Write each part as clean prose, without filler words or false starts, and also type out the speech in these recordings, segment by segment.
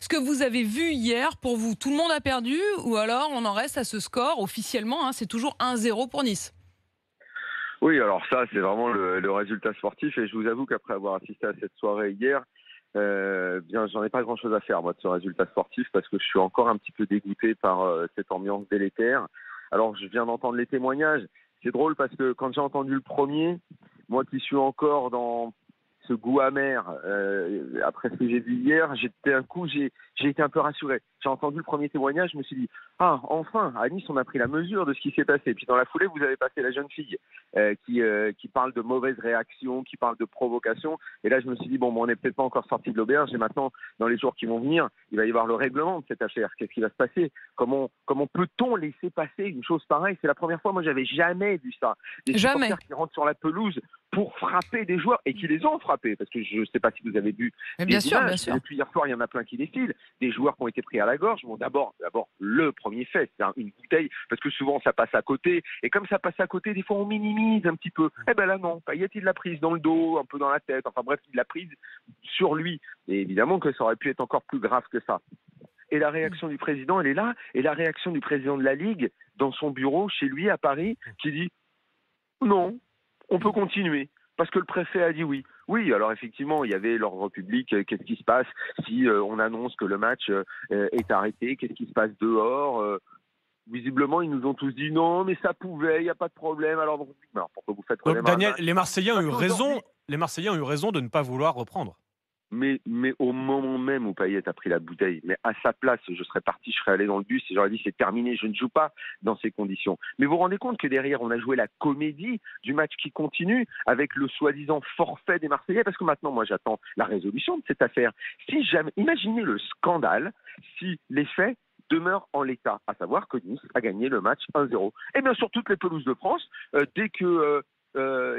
Ce que vous avez vu hier, pour vous, tout le monde a perdu ou alors on en reste à ce score officiellement, c'est toujours 1-0 pour Nice? Oui, alors ça, c'est vraiment le résultat sportif. Et je vous avoue qu'après avoir assisté à cette soirée hier, bien, j'en ai pas grand-chose à faire, moi, de ce résultat sportif, parce que je suis encore un petit peu dégoûté par cette ambiance délétère. Alors, je viens d'entendre les témoignages. C'est drôle parce que quand j'ai entendu le premier, moi qui suis encore dans ce goût amer, après ce que j'ai vu hier, j'ai été un peu rassuré. J'ai entendu le premier témoignage, je me suis dit, ah, enfin, à Nice, on a pris la mesure de ce qui s'est passé. Puis dans la foulée, vous avez passé la jeune fille qui parle de mauvaises réactions, qui parle de provocation. Et là, je me suis dit, bon, on n'est peut-être pas encore sorti de l'auberge. Et maintenant, dans les jours qui vont venir, il va y avoir le règlement de cette affaire. Qu'est-ce qui va se passer? Comment peut-on laisser passer une chose pareille? C'est la première fois, moi, j'avais jamais vu ça. Des Jamais. supporters qui rentrent sur la pelouse pour frapper des joueurs et qui les ont frappés. Parce que je ne sais pas si vous avez vu Mais des bien sûr, images. bien sûr. Depuis hier soir, il y en a plein qui défilent. Des joueurs qui ont été pris à la gorge. Bon, d'abord, le premier fait, c'est une bouteille, parce que souvent, ça passe à côté. Et comme ça passe à côté, des fois, on minimise un petit peu. Eh ben là, non. Payet, il l'a prise dans le dos, un peu dans la tête. Enfin bref, il l'a prise sur lui. Et évidemment que ça aurait pu être encore plus grave que ça. Et la réaction du président, elle est là. Et la réaction du président de la Ligue, dans son bureau, chez lui, à Paris, qui dit non, on peut continuer. Parce que le préfet a dit oui. Oui, alors effectivement, il y avait l'ordre public. Qu'est-ce qui se passe si on annonce que le match est arrêté? Qu'est-ce qui se passe dehors? Visiblement, ils nous ont tous dit non, mais ça pouvait, il n'y a pas de problème. Alors pourquoi vous faites Donc redémarrer le Daniel, match? les Marseillais ont eu Parce qu'aujourd'hui, raison. Les Marseillais ont eu raison de ne pas vouloir reprendre. Mais au moment même où Payet a pris la bouteille, mais à sa place, je serais parti, je serais allé dans le bus et j'aurais dit c'est terminé, je ne joue pas dans ces conditions. Mais vous vous rendez compte que derrière, on a joué la comédie du match qui continue avec le soi-disant forfait des Marseillais, parce que maintenant, moi, j'attends la résolution de cette affaire. Si jamais, imaginez le scandale si les faits demeurent en l'état, à savoir que Nice a gagné le match 1-0. Et bien sur toutes les pelouses de France, dès que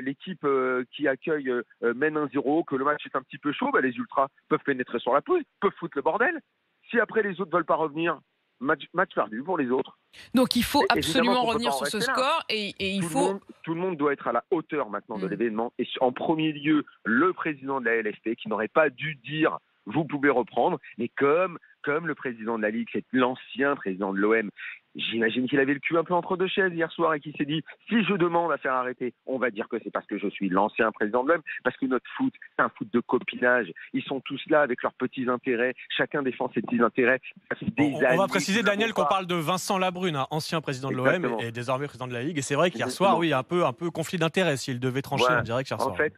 l'équipe qui accueille mène 1-0, que le match est un petit peu chaud, les ultras peuvent pénétrer sur la pelouse, peuvent foutre le bordel. Si après les autres veulent pas revenir, match perdu pour les autres. Donc il faut Et évidemment absolument qu'on peut revenir pas en sur ce rester là. score et il faut... Tout le monde doit être à la hauteur maintenant de l'événement. Et en premier lieu, le président de la LFP qui n'aurait pas dû dire vous pouvez reprendre, mais comme le président de la Ligue, c'est l'ancien président de l'OM, j'imagine qu'il avait le cul un peu entre deux chaises hier soir et qu'il s'est dit si je demande à faire arrêter, on va dire que c'est parce que je suis l'ancien président de l'OM, parce que notre foot, c'est un foot de copinage. Ils sont tous là avec leurs petits intérêts, chacun défend ses petits intérêts. On va préciser, Daniel, qu'on parle de Vincent Labrune, ancien président de l'OM et désormais président de la Ligue. Et c'est vrai qu'hier soir, oui, un peu conflit d'intérêts s'il devait trancher en direct hier soir. En fait,